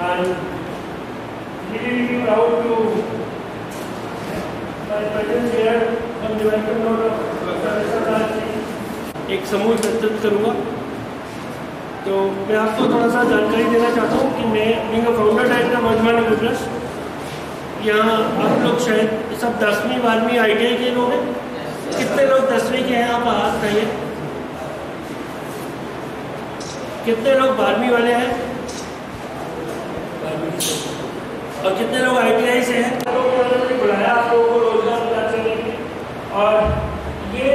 and really proud to my presence here on the welcome note of Professor Raj। एक समूह प्रस्तुत करूँगा। तो मैं आपको थोड़ा सा जानकारी देना चाहता हूँ कि मैं बीइंग अ फाउंडर डायरेक्टर मजमान गुजरात, यहाँ आप लोग शायद सब 10वीं 12वीं ITI के लोग हैं। कितने लोग 10वीं के हैं? आप हाथ कहिए। कितने लोग 12वीं वाले हैं? और कितने लोग ITI से हैं? बुलाया आप लोगों को रोजगार प्रदान करने के लिए। और ये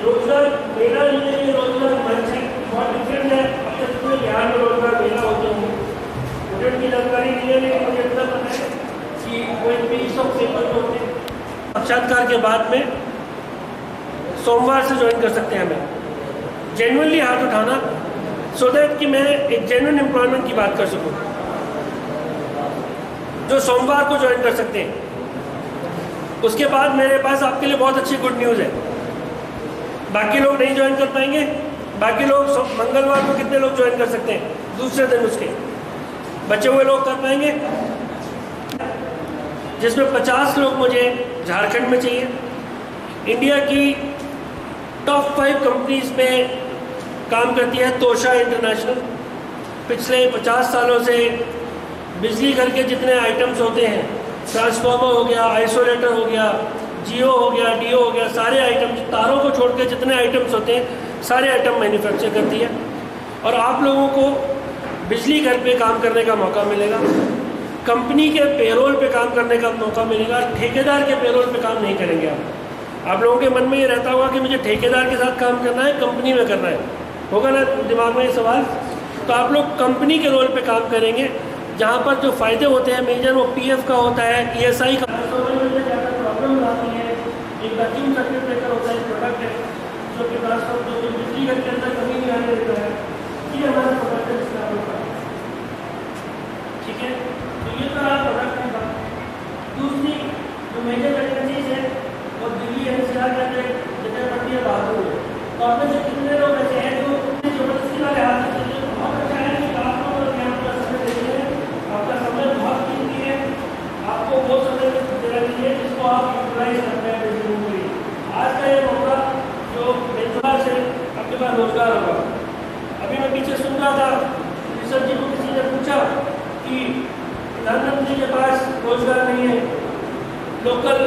रोजगार मेला नहीं है, ये रोजगार मंच है, बहुत डिफरेंट है। अपने पूरे बिहार में रोजगार मेला होते होंगे, मुझे उनकी जानकारी नहीं है, लेकिन मुझे इतना पता है कि कोई भी सब पेपर होते हैं। साक्षात्कार के बाद में सोमवार से ज्वाइन कर सकते हैं। हमें जेन्युइनली हाथ उठाना, सो दैट कि मैं एक जेन्युइन एम्प्लॉयमेंट की बात कर सकूं। जो सोमवार को ज्वाइन कर सकते हैं। उसके बाद मेरे पास आपके लिए बहुत अच्छी गुड न्यूज़ है। बाकी लोग नहीं ज्वाइन कर पाएंगे। बाकी लोग मंगलवार को कितने लोग ज्वाइन कर सकते हैं? दूसरे दिन उसके बचे हुए लोग कर पाएंगे, जिसमें 50 लोग मुझे झारखंड में चाहिए। इंडिया की टॉप 5 कंपनीज में काम करती है तोशा इंटरनेशनल। पिछले 50 सालों से बिजली घर के जितने आइटम्स होते हैं, ट्रांसफार्मर हो गया, आइसोलेटर हो गया, जियो हो गया, डीओ हो गया, सारे आइटम्स, तारों को छोड़ के जितने आइटम्स होते हैं सारे आइटम मैन्युफैक्चर करती है। और आप लोगों को बिजली घर पे काम करने का मौका मिलेगा, कंपनी के पेरोल पे काम करने का मौका मिलेगा। ठेकेदार के पेरोल पे काम नहीं करेंगे आप लोगों के मन में ये रहता होगा कि मुझे ठेकेदार के साथ काम करना है, कंपनी में करना है, होगा ना दिमाग में ये सवाल? तो आप लोग कंपनी के रोल पे काम करेंगे, जहाँ पर जो फ़ायदे होते हैं मेजर वो PF का होता है, ESI का प्रॉब्लम आती है। एक वैक्यूम सर्किट ब्रेकर होता है, प्रोडक्ट है जो कि ट्रांसफर जो बिजली घर के अंदर कमी नहीं आने देता है, ये हमारा प्रोडक्ट है जिसका होगा। ठीक है, तो ये तो हमारा प्रोडक्ट है। दूसरी जो मेजर वैकेंसीज है वो दिल्ली NCR के अंदर जितने पड़ती है बाहर है। तो आपने जो कितने लोग ऐसे हैं जो जबरदस्ती वाले हाथ से चलिए, बहुत अच्छा है कि आप लोग आपका समय देते हैं। आपका समय बहुत कीमती है, आपको वो समय देना चाहिए जिसको आप यूटिलाइज करते हैं बिजनेस के लिए। आज का ये मौका जो बेरोजगार से आपके पास रोजगार होगा। अभी मैं पीछे सुन रहा था, ऋषभ जी को किसी ने पूछा कि प्रधानमंत्री के पास रोजगार नहीं है, लोकल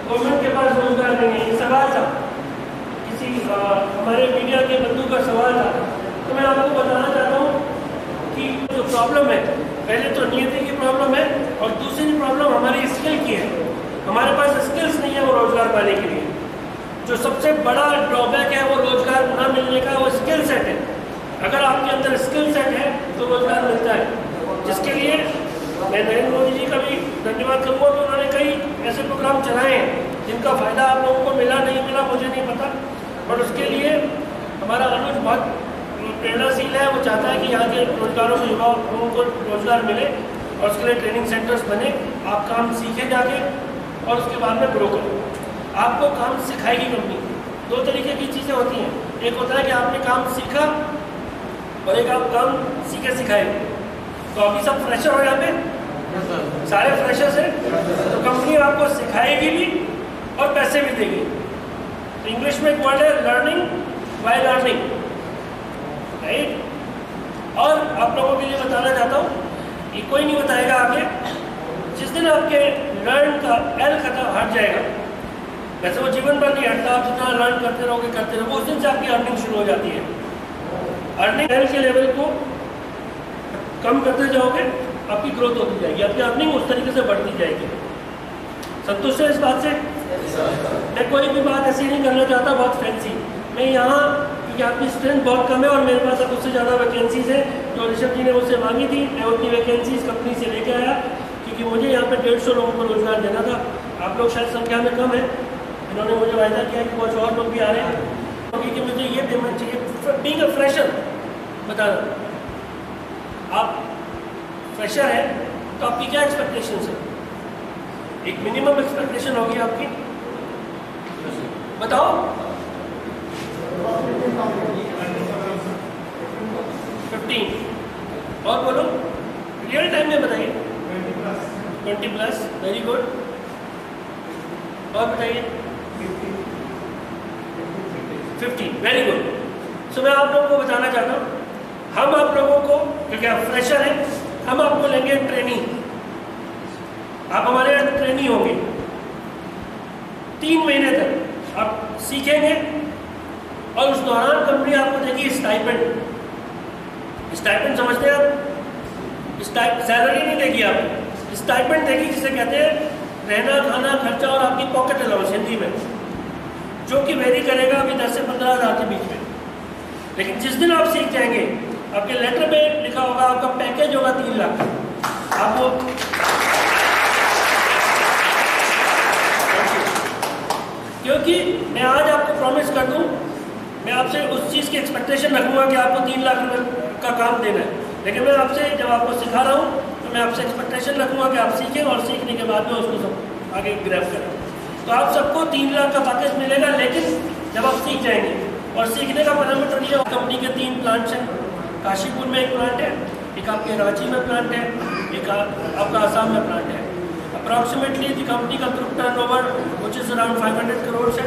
गवर्नमेंट के पास रोजगार नहीं है, ये सवाल था किसी हमारे मीडिया के बंधु का सवाल था। तो मैं आपको बताना चाहता हूँ कि जो प्रॉब्लम है, पहले तो नियति की प्रॉब्लम है और दूसरी प्रॉब्लम हमारी स्किल की है। हमारे पास स्किल्स नहीं है वो रोजगार पाने के लिए। जो सबसे बड़ा ड्रॉबैक है वो रोजगार न मिलने का, वो स्किल सेट है। अगर आपके अंदर स्किल सेट है तो रोजगार मिलता है, जिसके लिए मैं नरेंद्र मोदी जी का भी धन्यवाद करूँगा कि उन्होंने कई ऐसे प्रोग्राम चलाए हैं जिनका फ़ायदा आप लोगों को मिला नहीं मिला मुझे नहीं पता, बट उसके लिए हमारा अनुज बहुत प्रेरणाशील है। वो चाहता है कि यहाँ के रोजगारों को युवा लोगों को रोजगार मिले और उसके लिए ट्रेनिंग सेंटर्स बने, आप काम सीखे जाके और उसके बाद में ग्रो करो। आपको काम सिखाएगी कंपनी। 2 तरीके की चीज़ें होती हैं, एक होता है कि आपने काम सीखा और एक आप काम सीखे सिखाए। तो अभी सब फ्रेशर हो यहाँ पे, सारे फ्रेशर्स हैं, तो कंपनी आपको सिखाएगी भी और पैसे भी देगी। तो इंग्लिश में एक वर्ड है लर्निंग बाय लर्निंग, राइट। और आप लोगों के लिए बताना चाहता हूँ, ये कोई नहीं बताएगा आगे, जिस दिन आपके लर्न का L खत्म हट जाएगा, वैसे वो जीवन भर नहीं हटता, आप जितना लर्न करते रहोगे उस दिन से आपकी अर्निंग शुरू हो जाती है। अर्निंग L के लेवल को कम करते जाओगे, आपकी ग्रोथ होती जाएगी, आपकी अर्निंग उस तरीके से बढ़ती जाएगी। संतुष्ट है इस बात से? मैं कोई भी बात ऐसी नहीं करना चाहता बहुत फैंसी। मैं यहाँ क्योंकि आपकी स्ट्रेंथ बहुत कम है और मेरे पास अब उससे ज़्यादा वैकेंसीज हैं जो ऋषभ जी ने मुझसे मांगी थी, मैं उतनी वैकेंसीज कंपनी से लेके आया क्योंकि मुझे यहाँ पे 150 लोगों को रोजगार देना था। आप लोग शायद संख्या में कम है, इन्होंने मुझे वायदा किया कि कुछ और लोग भी आ रहे हैं, क्योंकि मुझे ये पेमेंट चाहिए। बीइंग अ फ्रेशर, बताना आप फ्रेशर है तो आपकी क्या एक्सपेक्टेशन है? एक मिनिमम एक्सपेक्टेशन होगी आपकी, बताओ। 15 और बोलो रियल टाइम में बताइए। 20+, वेरी गुड। और बताइए 50, वेरी गुड। सो मैं आप लोगों को बताना चाहता हूँ, हम आप लोगों को, क्योंकि आप फ्रेशर हैं, हम आपको लेंगे ट्रेनिंग। आप हमारे यहाँ ट्रेनिंग होंगे 3 महीने तक, आप सीखेंगे और उस दौरान कंपनी आपको देगी स्टाइपेंड। स्टाइपेंड समझते हैं आप? सैलरी नहीं देगी आपको, स्टाइपेंड देगी, जिसे कहते हैं रहना खाना खर्चा और आपकी पॉकेट अलाउंस हिंदी में, जो कि वेरी करेगा अभी 10 से 15 हज़ार के बीच में। लेकिन जिस दिन आप सीख जाएंगे, आपके लेटर में लिखा होगा आपका पैकेज होगा 3 लाख। आपको क्योंकि मैं आज आपको प्रॉमिस कर दूं, मैं आपसे उस चीज़ की एक्सपेक्टेशन रखूंगा कि आपको 3 लाख रुपए का काम देना है, लेकिन मैं आपसे जब आपको सिखा रहा हूँ तो मैं आपसे एक्सपेक्टेशन रखूंगा कि आप सीखें और सीखने के बाद में उसको सब आगे ग्रैब करें। तो आप सबको 3 लाख का पैकेज मिलेगा, लेकिन जब आप सीख जाएंगे। और सीखने का पैरामीटर ये, कंपनी के 3 प्लांट्स हैं। काशीपुर में एक प्लांट है, एक आपके रांची में प्लांट है, एक आपका आसाम में प्लांट है। अप्रॉक्सीमेटली द कंपनी का group turnover which is around 500 crore है,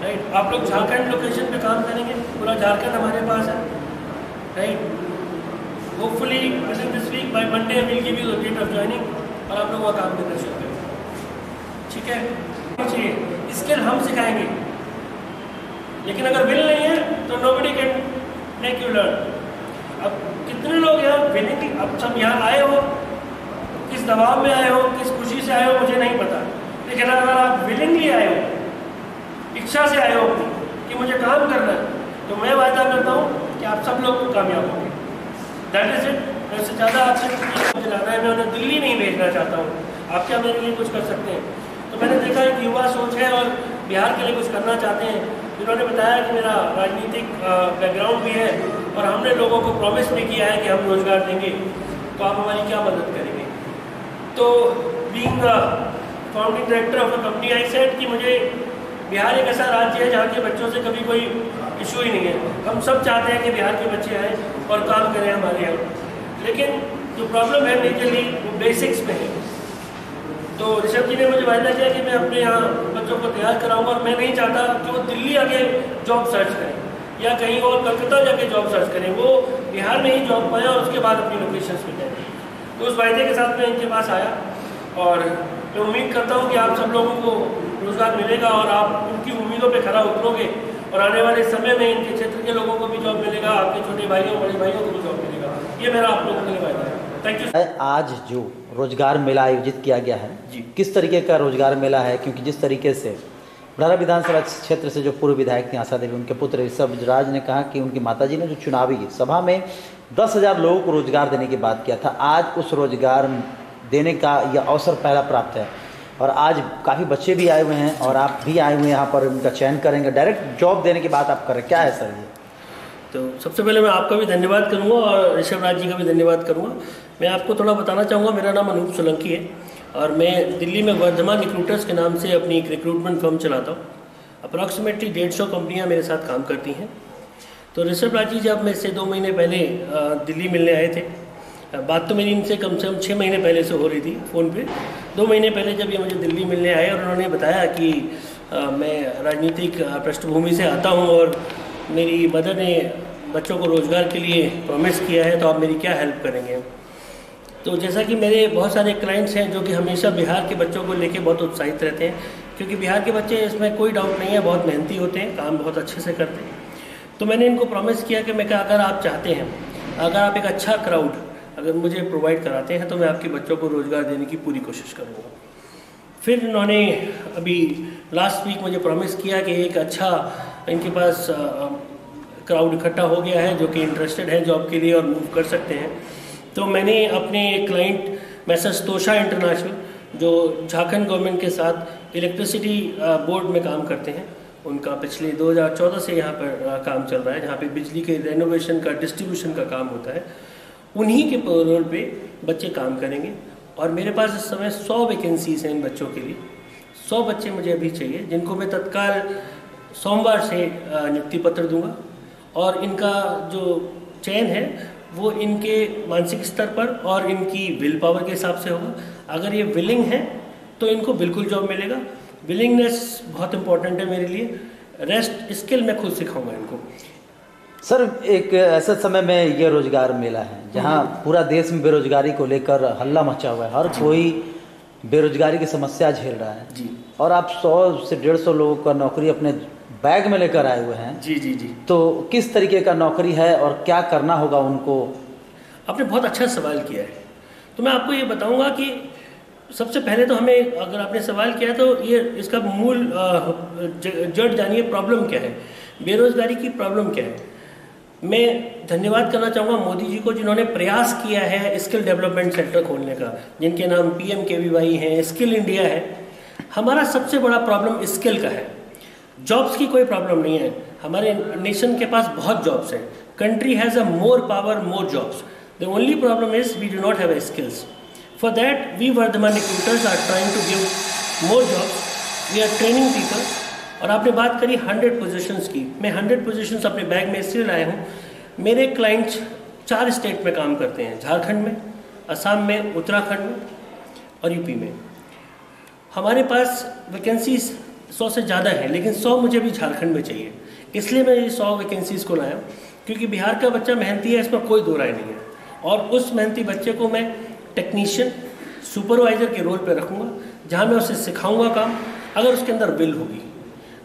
राइट। आप लोग झारखंड लोकेशन पे काम करेंगे, पूरा झारखंड हमारे पास है, right. Hopefully within this week, by Monday we will give you the date of joining, और आप लोगों का काम करना शुरू करेंगे, ठीक है। स्किल हम सिखाएंगे, लेकिन अगर विल नहीं है तो nobody can make you learn. अब कितने लोग यहाँ विलिंग, अब सब यहाँ आए हो, किस दबाव में आए हो, किस खुशी से आए हो मुझे नहीं पता, लेकिन अगर आप विलिंगली आए हो, इच्छा से आए हो कि मुझे काम करना है, तो मैं वायदा करता हूँ कि आप सब लोग कामयाब होंगे। That is it. वैसे ज़्यादा आपसे दिलाना है, मैं उन्हें दिल्ली नहीं भेजना चाहता हूँ। आप क्या मेरे लिए कुछ कर सकते हैं? तो मैंने देखा एक युवा सोच है और बिहार के लिए कुछ करना चाहते हैं, जिन्होंने बताया कि मेरा राजनीतिक बैकग्राउंड भी है और हमने लोगों को प्रॉमिस भी किया है कि हम रोजगार देंगे, तो आप हमारी क्या मदद करेंगे? तो being founding director of a company, I said कि मुझे बिहार एक ऐसा राज्य है जहाँ के बच्चों से कभी कोई इशू ही नहीं है। हम सब चाहते हैं कि बिहार के बच्चे आए और काम करें हमारे यहाँ, लेकिन जो प्रॉब्लम है मेजरली वो बेसिक्स में है। तो ऋषभ जी ने मुझे वायदा किया कि मैं अपने यहाँ बच्चों को तैयार कराऊंगा, और मैं नहीं चाहता कि वो दिल्ली आके जॉब सर्च करें या कहीं और कलकत्ता जाके जॉब सर्च करें, वो बिहार में ही जॉब पाएँ और उसके बाद अपनी लोकेशन पे जाएँ। तो उस वायदे के साथ मैं इनके पास आया, और मैं उम्मीद करता हूँ कि आप सब लोगों को रोज़गार मिलेगा और आप उनकी उम्मीदों पे खरा उतरोगे, और आने वाले समय में इनके क्षेत्र के लोगों को भी जॉब मिलेगा, आपके छोटे भाइयों बड़े भाइयों को भी जॉब मिलेगा। ये मेरा आप लोगों के लिए वायदा है। Thank you. आज जो रोजगार मेला आयोजित किया गया है जी, किस तरीके का रोजगार मेला है? क्योंकि जिस तरीके से बुढ़ारा विधानसभा क्षेत्र से जो पूर्व विधायक थी आशा देवी, उनके पुत्र ऋषभ राज ने कहा कि उनकी माताजी ने जो चुनावी सभा में 10,000 लोगों को रोजगार देने की बात किया था, आज उस रोजगार देने का यह अवसर पहला प्राप्त है, और आज काफ़ी बच्चे भी आए हुए हैं और आप भी आए हुए हैं यहाँ पर, उनका चयन करेंगे, डायरेक्ट जॉब देने की बात आप करें, क्या है सर ये? तो सबसे पहले मैं आपका भी धन्यवाद करूंगा और ऋषभ राज जी का भी धन्यवाद करूंगा। मैं आपको थोड़ा बताना चाहूँगा, मेरा नाम अनूप सोलंकी है और मैं दिल्ली में वर्धमान रिक्रूटर्स के नाम से अपनी एक रिक्रूटमेंट फर्म चलाता हूँ। अप्रॉक्सीमेटली 150 कंपनियाँ मेरे साथ काम करती हैं। तो ऋषभ राज जी जब मेरे से 2 महीने पहले दिल्ली मिलने आए थे, बात तो मेरी इनसे कम से कम 6 महीने पहले से हो रही थी फ़ोन पे। 2 महीने पहले जब ये मुझे दिल्ली मिलने आए और उन्होंने बताया कि मैं राजनीतिक पृष्ठभूमि से आता हूँ और मेरी मदर ने बच्चों को रोज़गार के लिए प्रॉमिस किया है, तो आप मेरी क्या हेल्प करेंगे। तो जैसा कि मेरे बहुत सारे क्लाइंट्स हैं जो कि हमेशा बिहार के बच्चों को लेके बहुत उत्साहित रहते हैं, क्योंकि बिहार के बच्चे, इसमें कोई डाउट नहीं है, बहुत मेहनती होते हैं, काम बहुत अच्छे से करते हैं। तो मैंने इनको प्रॉमिस किया कि मैं कहा अगर आप चाहते हैं, अगर आप एक अच्छा क्राउड अगर मुझे प्रोवाइड कराते हैं तो मैं आपके बच्चों को रोज़गार देने की पूरी कोशिश करूँगा। फिर उन्होंने अभी लास्ट वीक मुझे प्रॉमिस किया कि एक अच्छा इनके पास क्राउड इकट्ठा हो गया है जो कि इंटरेस्टेड है जॉब के लिए और मूव कर सकते हैं। तो मैंने अपने एक क्लाइंट मैसेज तोशा इंटरनेशनल, जो झारखंड गवर्नमेंट के साथ इलेक्ट्रिसिटी बोर्ड में काम करते हैं, उनका पिछले 2014 से यहाँ पर काम चल रहा है, जहाँ पे बिजली के रेनोवेशन का, डिस्ट्रीब्यूशन का काम होता है। उन्हीं के रोल पे बच्चे काम करेंगे और मेरे पास इस समय 100 वैकेंसीज हैं इन बच्चों के लिए। 100 बच्चे मुझे अभी चाहिए, जिनको मैं तत्काल सोमवार से नियुक्ति पत्र दूंगा और इनका जो चयन है वो इनके मानसिक स्तर पर और इनकी विल पावर के हिसाब से होगा। अगर ये विलिंग है तो इनको बिल्कुल जॉब मिलेगा। विलिंगनेस बहुत इंपॉर्टेंट है मेरे लिए, रेस्ट स्किल मैं खुद सिखाऊंगा इनको। सर, एक ऐसे समय में ये रोजगार मेला है जहाँ पूरा देश में बेरोजगारी को लेकर हल्ला मचा हुआ है, हर कोई बेरोजगारी की समस्या झेल रहा है जी। और आप 100 से 150 लोगों का नौकरी अपने बैग में लेकर आए हुए हैं। जी जी जी। तो किस तरीके का नौकरी है और क्या करना होगा उनको? आपने बहुत अच्छा सवाल किया है। तो मैं आपको ये बताऊंगा कि सबसे पहले तो हमें, अगर आपने सवाल किया तो ये इसका मूल जड़ जानिए, प्रॉब्लम क्या है, बेरोजगारी की प्रॉब्लम क्या है। मैं धन्यवाद करना चाहूँगा मोदी जी को, जिन्होंने प्रयास किया है स्किल डेवलपमेंट सेंटर खोलने का, जिनके नाम PMKVY हैं, स्किल इंडिया है। हमारा सबसे बड़ा प्रॉब्लम स्किल का है, जॉब्स की कोई प्रॉब्लम नहीं है। हमारे नेशन के पास बहुत जॉब्स हैं। Country has a more power, more jobs. The only problem is we do not have skills. For that we Vardhman recruiters are trying to give more jobs. We are training people. और आपने बात करी 100 positions की। मैं 100 positions अपने bag में इसलिए लाया हूँ, मेरे क्लाइंट्स 4 स्टेट में काम करते हैं, झारखंड में, असम में, उत्तराखंड में और यूपी में। हमारे पास वैकेंसीज 100 से ज़्यादा है, लेकिन 100 मुझे भी झारखंड में चाहिए। इसलिए मैं ये 100 वैकेंसीज़ को लाया, क्योंकि बिहार का बच्चा मेहनती है, इसमें कोई दो राय नहीं है। और उस मेहनती बच्चे को मैं टेक्नीशियन, सुपरवाइज़र के रोल पे रखूँगा, जहाँ मैं उसे सिखाऊँगा काम, अगर उसके अंदर विल होगी।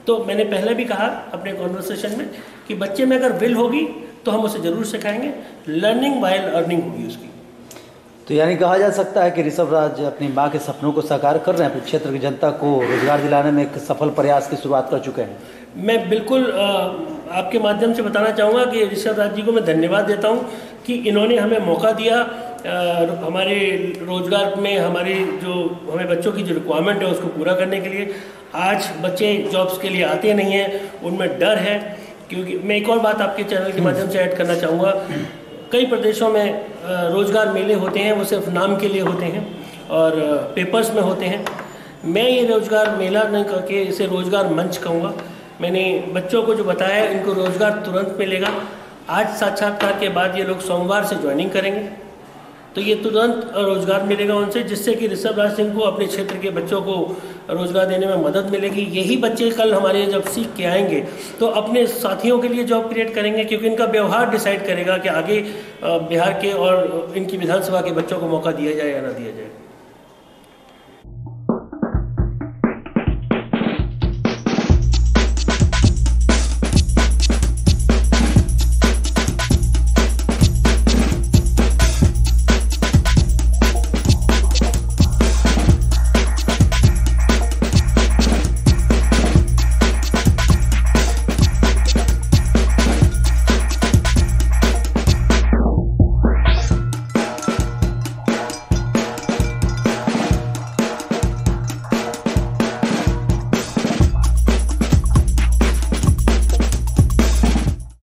तो मैंने पहले भी कहा अपने कॉन्वर्सेशन में कि बच्चे में अगर विल होगी तो हम उसे ज़रूर सिखाएंगे। लर्निंग वाइल अर्निंग होगी उसकी। तो यानी कहा जा सकता है कि ऋषभ राज अपनी माँ के सपनों को साकार कर रहे हैं, अपने क्षेत्र की जनता को रोजगार दिलाने में एक सफल प्रयास की शुरुआत कर चुके हैं। मैं बिल्कुल आपके माध्यम से बताना चाहूँगा कि ऋषभ राज जी को मैं धन्यवाद देता हूँ कि इन्होंने हमें मौका दिया, हमारे रोजगार में हमारे जो हमें बच्चों की जो रिक्वायरमेंट है उसको पूरा करने के लिए। आज बच्चे जॉब्स के लिए आते नहीं हैं, उनमें डर है। क्योंकि मैं एक और बात आपके चैनल के माध्यम से ऐड करना चाहूँगा, कई प्रदेशों में रोज़गार मेले होते हैं, वो सिर्फ नाम के लिए होते हैं और पेपर्स में होते हैं। मैं ये रोज़गार मेला नहीं करके इसे रोज़गार मंच कहूँगा। मैंने बच्चों को जो बताया है, इनको रोज़गार तुरंत मिलेगा। आज साक्षात्कार के बाद ये लोग सोमवार से ज्वाइनिंग करेंगे, तो ये तुरंत रोज़गार मिलेगा उनसे, जिससे कि ऋषभ राज सिंह को, अपने क्षेत्र के बच्चों को रोज़गार देने में मदद मिलेगी। यही बच्चे कल हमारे जब सीख के आएंगे तो अपने साथियों के लिए जॉब क्रिएट करेंगे, क्योंकि इनका व्यवहार डिसाइड करेगा कि आगे बिहार के और इनकी विधानसभा के बच्चों को मौका दिया जाए या ना दिया जाए।